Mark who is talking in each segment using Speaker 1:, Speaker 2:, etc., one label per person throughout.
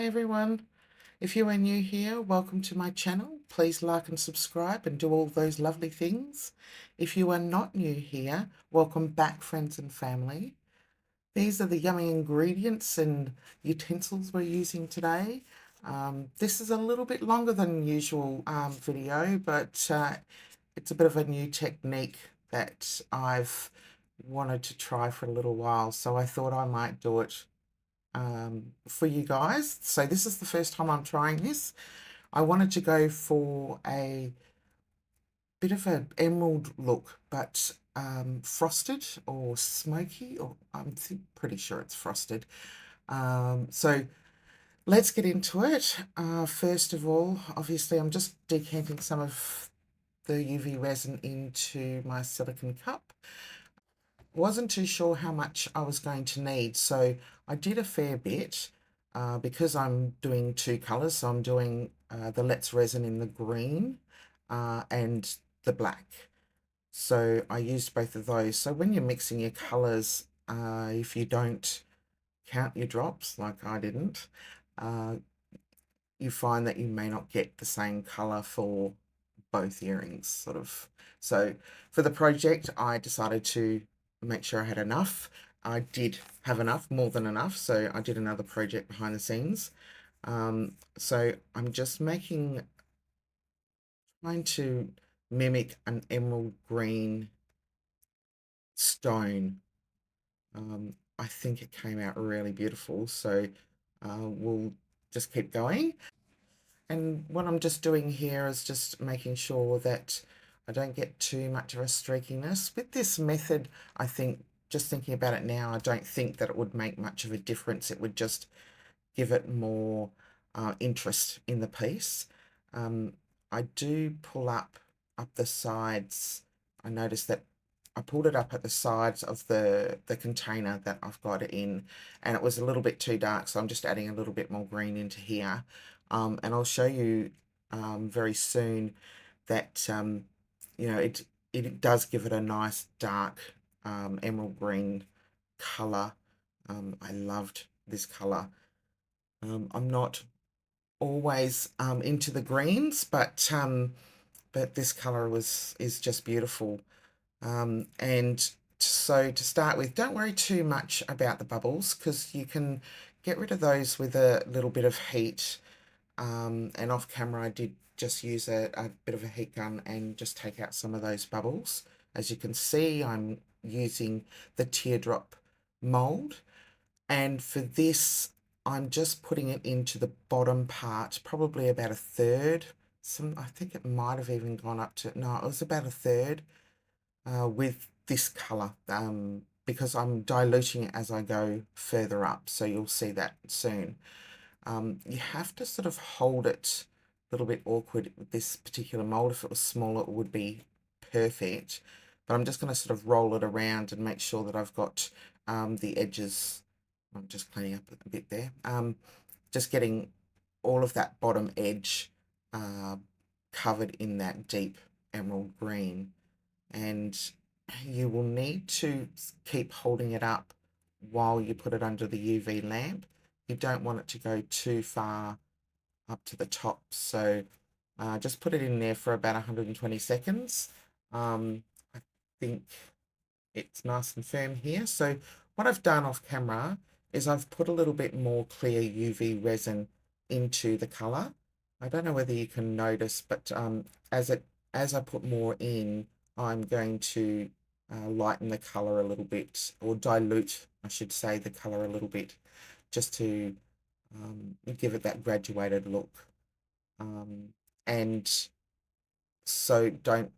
Speaker 1: Hi everyone. If you are new here, welcome to my channel. Please like and subscribe and do all those lovely things. If you are not new here, welcome back friends and family. These are the yummy ingredients and utensils we're using today. This is a little bit longer than usual video, but it's a bit of a new technique that I've wanted to try for a little while, so I thought I might do it for you guys. So this is the first time I'm trying this. I wanted to go for a bit of an emerald look, but frosted or smoky, or I'm pretty sure it's frosted. So let's get into it. First of all, obviously I'm just decanting some of the UV resin into my silicone cup. Wasn't too sure how much I was going to need, so I did a fair bit because I'm doing two colours. So I'm doing the Let's Resin in the green and the black. So I used both of those. So when you're mixing your colours, if you don't count your drops, like I didn't, uh, you find that you may not get the same colour for both earrings, sort of. So for the project, I decided to make sure I had enough. I did have enough, more than enough, so I did another project behind the scenes. So I'm just trying to mimic an emerald green stone. I think it came out really beautiful, so we'll just keep going. And what I'm just doing here is just making sure that I don't get too much of a streakiness. With this method, I think, just thinking about it now, I don't think that it would make much of a difference. It would just give it more interest in the piece. I do pull up the sides. I noticed that I pulled it up at the sides of the container that I've got it in, and it was a little bit too dark, so I'm just adding a little bit more green into here. And I'll show you very soon that it does give it a nice dark emerald green color. I loved this color. I'm not always into the greens, but this color is just beautiful. And so to start with, don't worry too much about the bubbles because you can get rid of those with a little bit of heat. And off camera, I did just use a bit of a heat gun and just take out some of those bubbles. As you can see, I'm using the teardrop mold. And for this, I'm just putting it into the bottom part, probably about a third. I think it might have even gone up to, no, it was about a third with this colour because I'm diluting it as I go further up. So you'll see that soon. You have to sort of hold it a little bit awkward with this particular mold. If it was smaller, it would be perfect. But I'm just going to sort of roll it around and make sure that I've got the edges. I'm just cleaning up a bit there. Just getting all of that bottom edge covered in that deep emerald green. And you will need to keep holding it up while you put it under the UV lamp. You don't want it to go too far up to the top. So just put it in there for about 120 seconds. I think it's nice and firm here. So what I've done off camera is I've put a little bit more clear UV resin into the color. I don't know whether you can notice, but as I put more in, I'm going to lighten the color a little bit, or dilute, I should say, the color a little bit, just to give it that graduated look. And so don't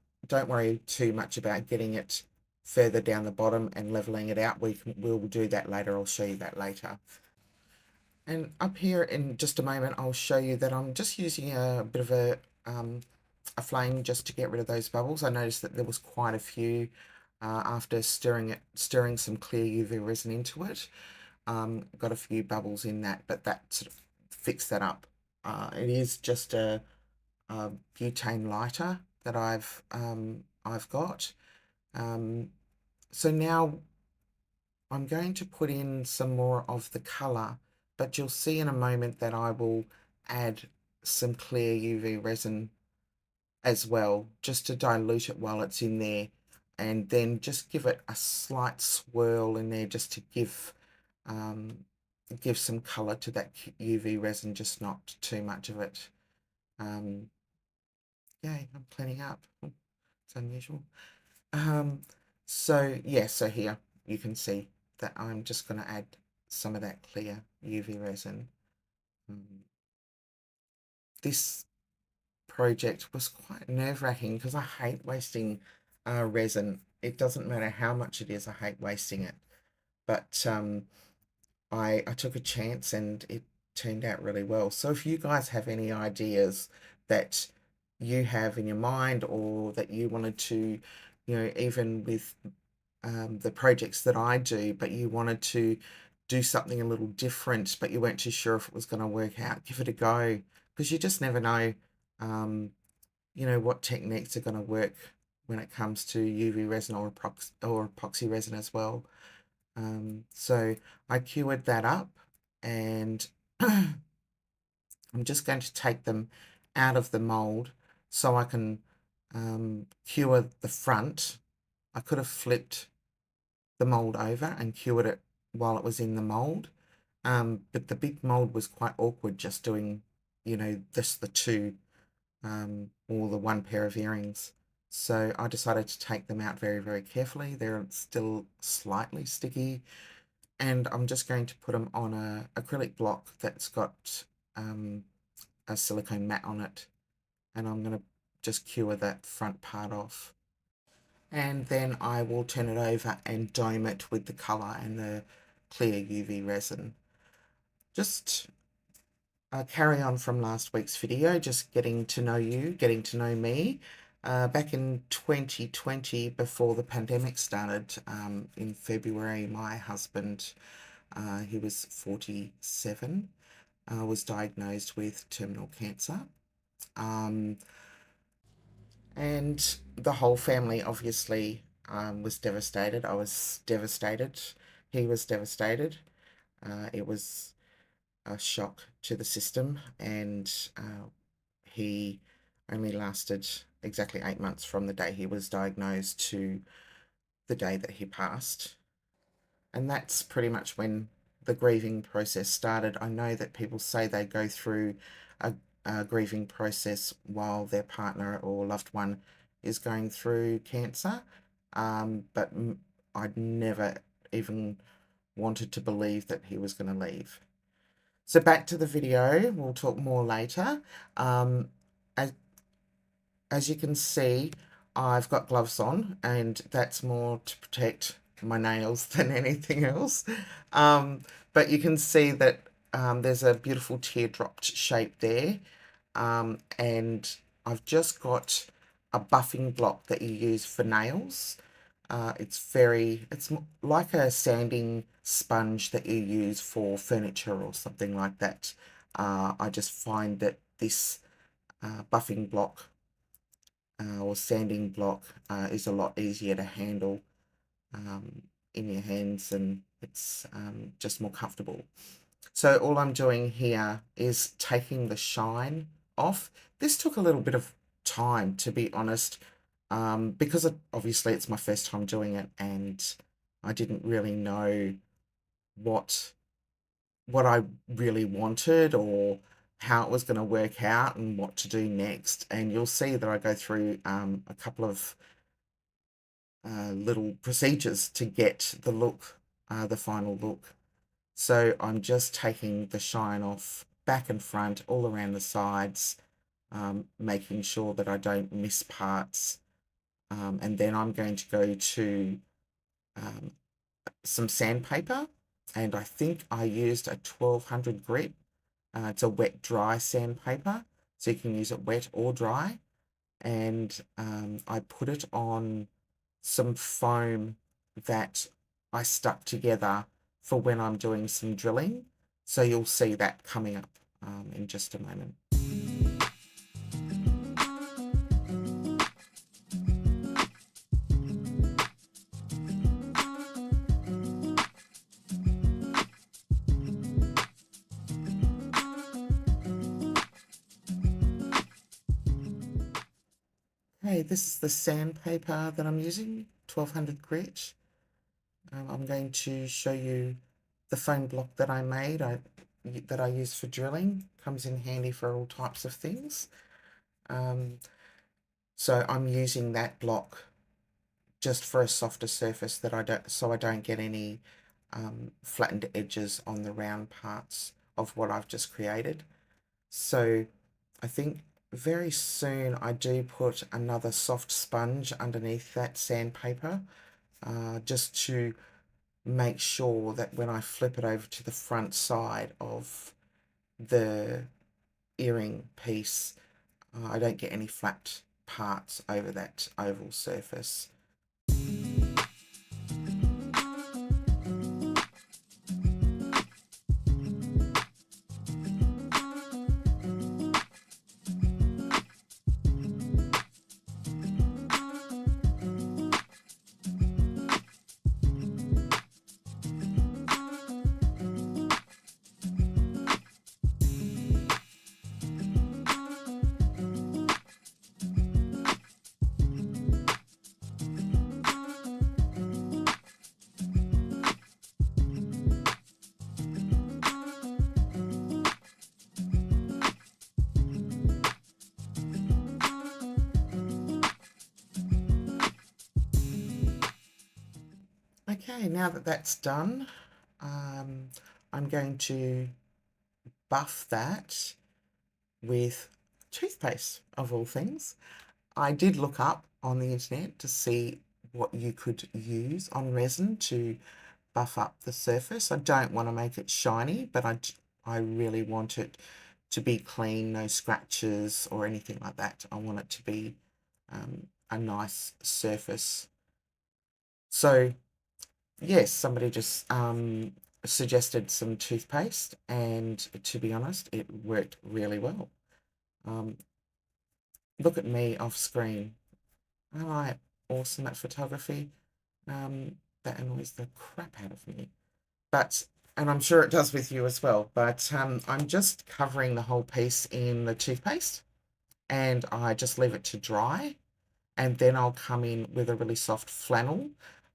Speaker 1: worry too much about getting it further down the bottom and leveling it out. We'll do that later. I'll show you that later. And up here in just a moment, I'll show you that I'm just using a bit of a flame just to get rid of those bubbles. I noticed that there was quite a few after stirring some clear UV resin into it. Got a few bubbles in that, but that sort of fixed that up. It is just a butane lighter that I've got. So now I'm going to put in some more of the color but you'll see in a moment that I will add some clear UV resin as well, just to dilute it while it's in there, and then just give it a slight swirl in there just to give some color to that UV resin, just not too much of it. Yay, I'm cleaning up. It's unusual. So yeah, so here you can see that I'm just going to add some of that clear UV resin. This project was quite nerve-wracking because I hate wasting resin. It doesn't matter how much it is, I hate wasting it. But I took a chance and it turned out really well. So if you guys have any ideas that you have in your mind, or that you wanted to, even with the projects that I do, but you wanted to do something a little different, but you weren't too sure if it was going to work out, give it a go, because you just never know, what techniques are going to work when it comes to UV resin or epoxy resin as well. So I cured that up, and I'm just going to take them out of the mold so I can cure the front. I could have flipped the mold over and cured it while it was in the mold, but the big mold was quite awkward just doing, just the two or the one pair of earrings. So I decided to take them out very, very carefully. They're still slightly sticky, and I'm just going to put them on a acrylic block that's got a silicone mat on it, and I'm going to just cure that front part off. And then I will turn it over and dome it with the colour and the clear UV resin. Just carry on from last week's video, just getting to know you, getting to know me. Back in 2020, before the pandemic started, in February, my husband, he was 47, was diagnosed with terminal cancer. And the whole family obviously was devastated. I was devastated. He was devastated. It was a shock to the system, and he only lasted exactly 8 months from the day he was diagnosed to the day that he passed. And that's pretty much when the grieving process started. I know that people say they go through a grieving process while their partner or loved one is going through cancer, but I'd never even wanted to believe that he was going to leave. So back to the video, we'll talk more later. As you can see, I've got gloves on, and that's more to protect my nails than anything else. But you can see that there's a beautiful teardrop shape there. And I've just got a buffing block that you use for nails. It's like a sanding sponge that you use for furniture or something like that. I just find that this buffing block or sanding block is a lot easier to handle in your hands, and it's just more comfortable. So all I'm doing here is taking the shine off. This took a little bit of time, to be honest, because obviously it's my first time doing it, and I didn't really know what I really wanted, or how it was going to work out, and what to do next. And you'll see that I go through a couple of little procedures to get the look, the final look. So I'm just taking the shine off back and front, all around the sides, making sure that I don't miss parts. And then I'm going to go to some sandpaper, and I think I used a 1200 grit. It's a wet dry sandpaper, so you can use it wet or dry. And I put it on some foam that I stuck together for when I'm doing some drilling. So you'll see that coming up in just a moment. Okay, this is the sandpaper that I'm using, 1200 grit. I'm going to show you the foam block that I made that I use for drilling. Comes in handy for all types of things. So I'm using that block just for a softer surface that I don't get any flattened edges on the round parts of what I've just created. So I think very soon I do put another soft sponge underneath that sandpaper, just to make sure that when I flip it over to the front side of the earring piece, I don't get any flat parts over that oval surface. Okay, now that that's done, I'm going to buff that with toothpaste, of all things. I did look up on the internet to see what you could use on resin to buff up the surface. I don't want to make it shiny, but I really want it to be clean, no scratches or anything like that. I want it to be a nice surface. So yes, somebody just suggested some toothpaste, and to be honest, it worked really well. Look at me off screen. Am I awesome at photography? That annoys the crap out of me. But, and I'm sure it does with you as well, but I'm just covering the whole piece in the toothpaste, and I just leave it to dry, and then I'll come in with a really soft flannel.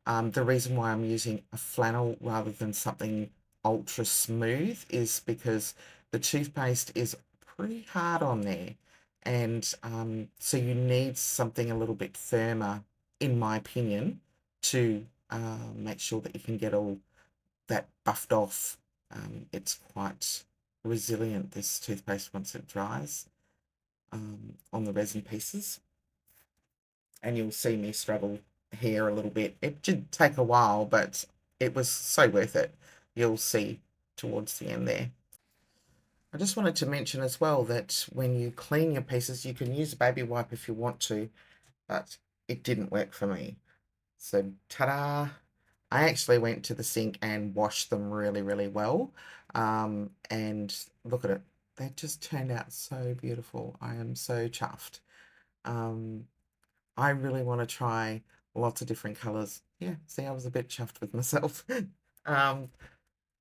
Speaker 1: The reason why I'm using a flannel rather than something ultra smooth is because the toothpaste is pretty hard on there, and so you need something a little bit firmer, in my opinion, to make sure that you can get all that buffed off. It's quite resilient, this toothpaste, once it dries on the resin pieces. And you'll see me struggle here a little bit. It did take a while, but it was so worth it. You'll see towards the end there. I just wanted to mention as well that when you clean your pieces, you can use a baby wipe if you want to, but it didn't work for me. So, ta-da! I actually went to the sink and washed them really, really well. And look at it. They just turned out so beautiful. I am so chuffed. Um, I really want to try lots of different colors. Yeah, see, I was a bit chuffed with myself. um,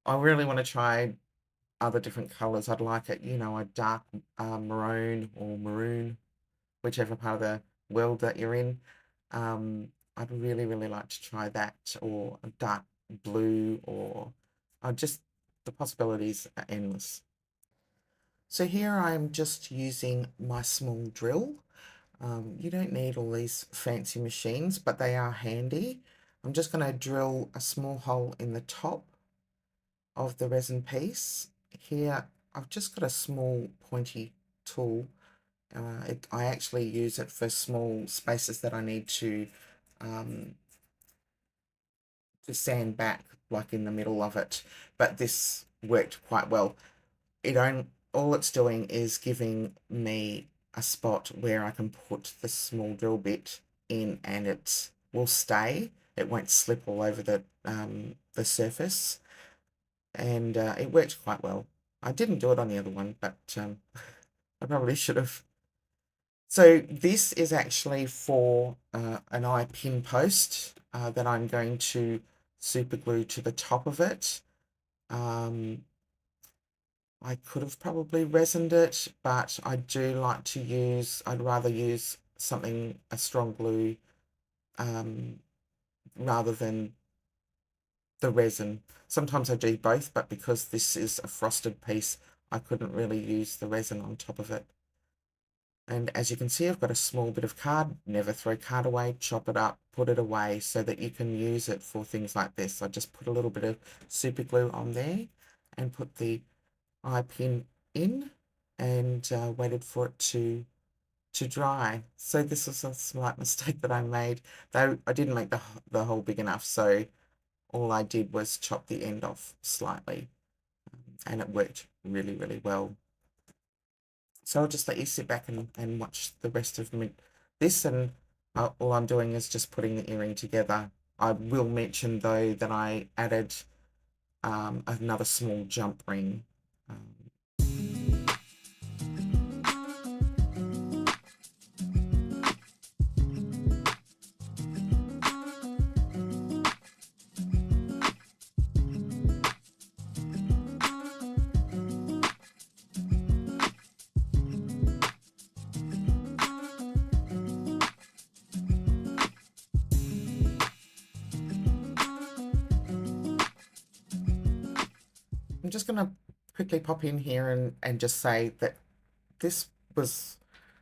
Speaker 1: I really want to try other different colors. I'd like it, a dark maroon or maroon, whichever part of the world that you're in. I'd really, really like to try that, or a dark blue, or just the possibilities are endless. So here I'm just using my small drill. You don't need all these fancy machines, but they are handy. I'm just going to drill a small hole in the top of the resin piece. Here, I've just got a small pointy tool. I actually use it for small spaces that I need um, to sand back, like in the middle of it. But this worked quite well. All it's doing is giving me a spot where I can put the small drill bit in, and it will stay. It won't slip all over the surface, and it worked quite well. I didn't do it on the other one, but I probably should have. So this is actually for an eye pin post that I'm going to super glue to the top of it. I could have probably resined it, but I'd rather use a strong glue, rather than the resin. Sometimes I do both, but because this is a frosted piece, I couldn't really use the resin on top of it. And as you can see, I've got a small bit of card. Never throw card away, chop it up, put it away so that you can use it for things like this. I just put a little bit of super glue on there and put the eye pin in, and waited for it to dry. So this was a slight mistake that I made, though I didn't make the hole big enough, so all I did was chop the end off slightly, and it worked really, really well. So I'll just let you sit back and watch the rest of this, and all I'm doing is just putting the earring together. I will mention though that I added another small jump ring. I'm just going to quickly pop in here and just say that this was,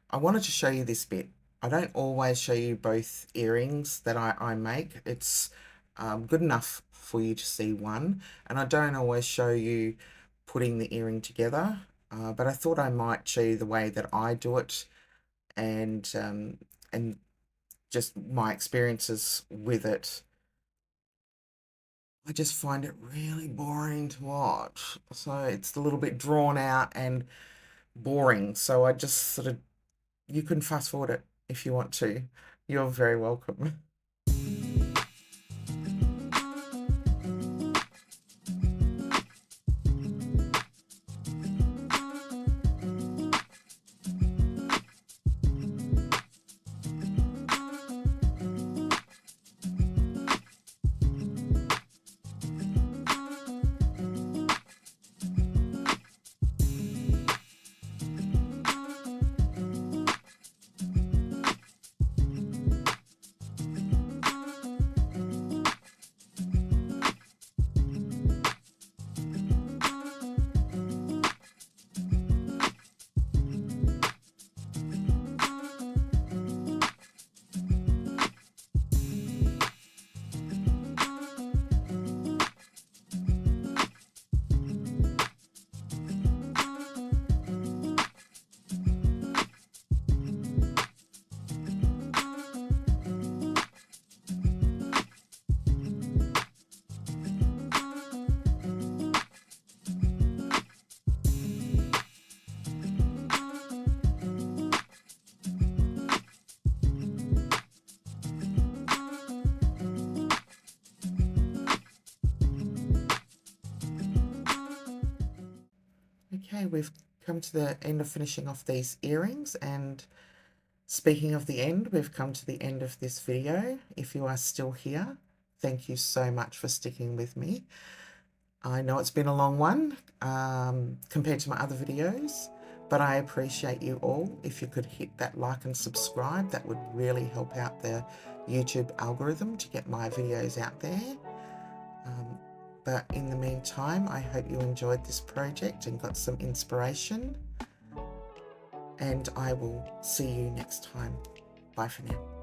Speaker 1: I wanted to show you this bit. I don't always show you both earrings that I make. It's good enough for you to see one, and I don't always show you putting the earring together, but I thought I might show you the way that I do it, and just my experiences with it. I just find it really boring to watch. So it's a little bit drawn out and boring. So I just sort of, you can fast forward it if you want to. You're very welcome. Okay, we've come to the end of finishing off these earrings, and speaking of the end, we've come to the end of this video. If you are still here, thank you so much for sticking with me. I know it's been a long one compared to my other videos, but I appreciate you all. If you could hit that like and subscribe, that would really help out the YouTube algorithm to get my videos out there. But in the meantime, I hope you enjoyed this project and got some inspiration. And I will see you next time. Bye for now.